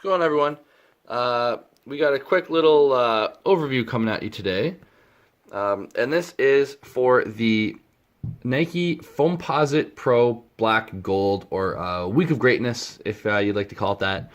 going on, everyone? We got a quick little overview coming at you today. And this is for the Nike Foamposite Pro Black Gold, or Week of Greatness, if you'd like to call it that.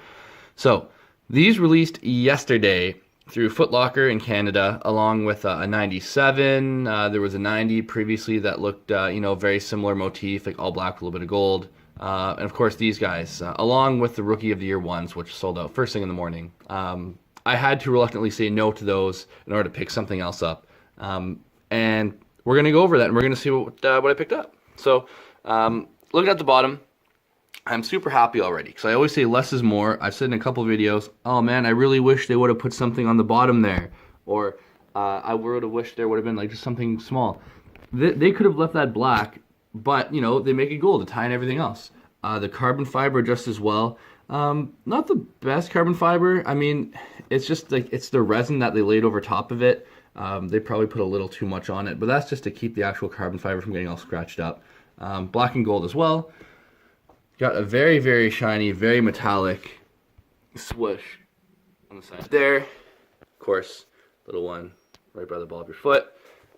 So, these released yesterday through Foot Locker in Canada, along with a 97. There was a 90 previously that looked, very similar motif, like all black with a little bit of gold. And of course, these guys, along with the Rookie of the Year ones, which sold out first thing in the morning. I had to reluctantly say no to those in order to pick something else up. And we're going to go over that, and we're going to see what I picked up. So, looking at the bottom, I'm super happy already, because I always say less is more. I've said in a couple of videos, oh man, I really wish they would have put something on the bottom there. Or I would have wished there would have been like just something small. They could have left that black, but, they make it gold to tie in everything else. The carbon fiber just as well. Not the best carbon fiber. I mean, it's just like, it's the resin that they laid over top of it. They probably put a little too much on it, but that's just to keep the actual carbon fiber from getting all scratched up. Black and gold as well. Got a very, very shiny, very metallic swoosh on the side there. Of course, little one right by the ball of your foot.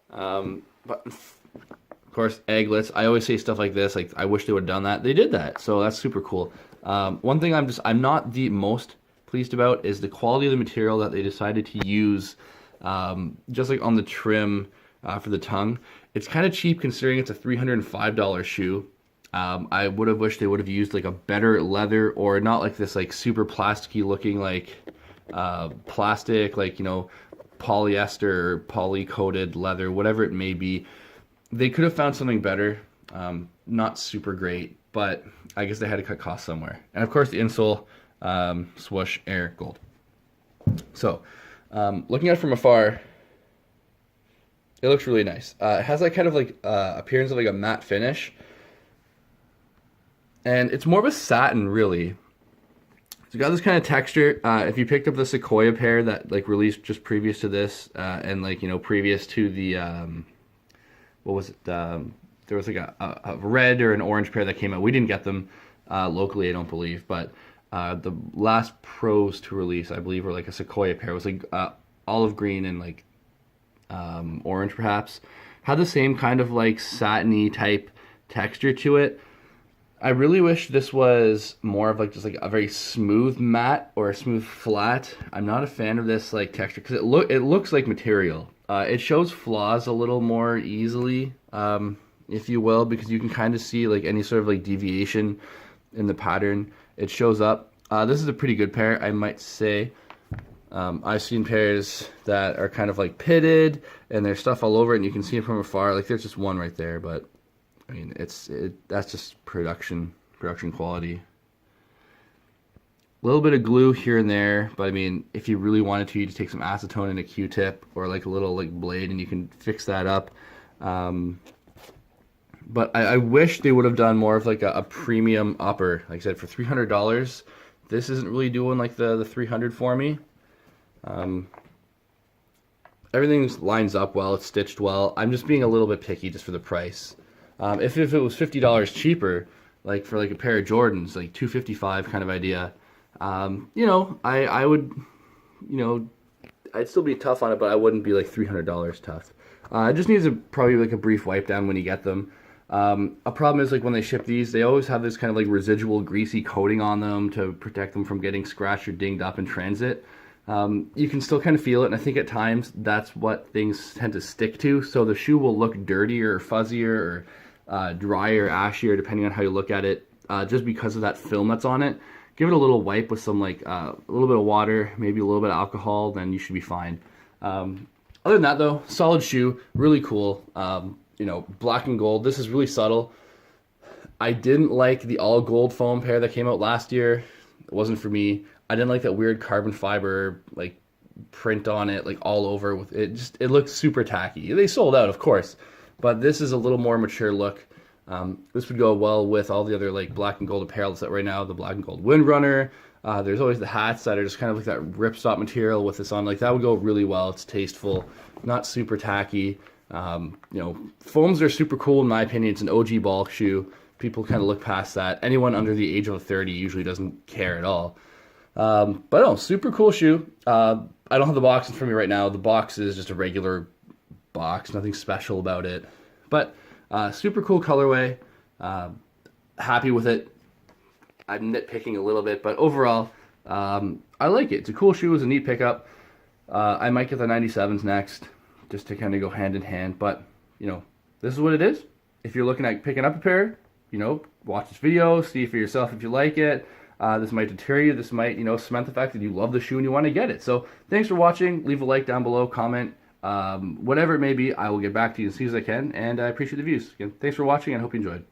But of course, egglets. I always say stuff like this, like I wish they would have done that. They did that, so that's super cool. One thing I'm not the most pleased about is the quality of the material that they decided to use, just like on the trim for the tongue. It's kind of cheap considering it's a $305 shoe. I would have wished they would have used like a better leather, or not like this like super plasticky looking like plastic, like polyester or poly coated leather, whatever it may be. They could have found something better. Not super great, but I guess they had to cut costs somewhere. And of course the insole, swoosh, air, gold. So looking at it from afar, it looks really nice. It has like kind of like appearance of like a matte finish. And it's more of a satin, really. It's got this kind of texture. If you picked up the Sequoia pair that like released just previous to this, and like previous to the what was it? There was like a red or an orange pair that came out. We didn't get them locally, I don't believe, but the last pros to release, I believe, were like a Sequoia pair. It was like olive green and like orange, perhaps. Had the same kind of like satiny type texture to it. I really wish this was more of like just like a very smooth matte or a smooth flat. I'm not a fan of this like texture because it looks like material. It shows flaws a little more easily, if you will, because you can kind of see like any sort of like deviation in the pattern. It shows up. This is a pretty good pair, I might say. I've seen pairs that are kind of like pitted and there's stuff all over it, and you can see it from afar. Like there's just one right there, but I mean, that's just production quality. A little bit of glue here and there, but I mean, if you really wanted to, you just take some acetone and a Q-tip or like a little like blade, and you can fix that up. But I wish they would have done more of like a premium upper. Like I said, for $300, this isn't really doing like the 300 for me. Everything lines up well. It's stitched well. I'm just being a little bit picky just for the price. If it was $50 cheaper, like for like a pair of Jordans, like $255 kind of idea, I would, I'd still be tough on it, but I wouldn't be like $300 tough. It just needs probably like a brief wipe down when you get them. A problem is like when they ship these, they always have this kind of like residual greasy coating on them to protect them from getting scratched or dinged up in transit. You can still kind of feel it, and I think at times that's what things tend to stick to. So the shoe will look dirtier or fuzzier or drier, ashier, depending on how you look at it, just because of that film that's on it. Give it a little wipe with some like a little bit of water, maybe a little bit of alcohol, then you should be fine. Other than that though, solid shoe, really cool. Black and gold. This is really subtle. I didn't like the all gold foam pair that came out last year. It wasn't for me. I didn't like that weird carbon fiber like print on it, like all over with it. It looked super tacky. They sold out, of course, but this is a little more mature look. This would go well with all the other like black and gold apparel that's out right now. The black and gold Windrunner. There's always the hats that are just kind of like that ripstop material with this on. Like that would go really well. It's tasteful, not super tacky. Foams are super cool in my opinion. It's an OG ball shoe. People kind of look past that. Anyone under the age of 30 usually doesn't care at all. But no, super cool shoe. I don't have the box in front of me right now. The box is just a regular box, nothing special about it. But super cool colorway. Happy with it. I'm nitpicking a little bit, but overall, I like it. It's a cool shoe. It's a neat pickup. I might get the 97s next, just to kind of go hand in hand. But, you know, this is what it is. If you're looking at picking up a pair, you know, watch this video, see for yourself if you like it. This might deter you. This might, you know, cement the fact that you love the shoe and you want to get it. So thanks for watching. Leave a like down below, comment, whatever it may be. I will get back to you as soon as I can, and I appreciate the views. Again, thanks for watching, and I hope you enjoyed.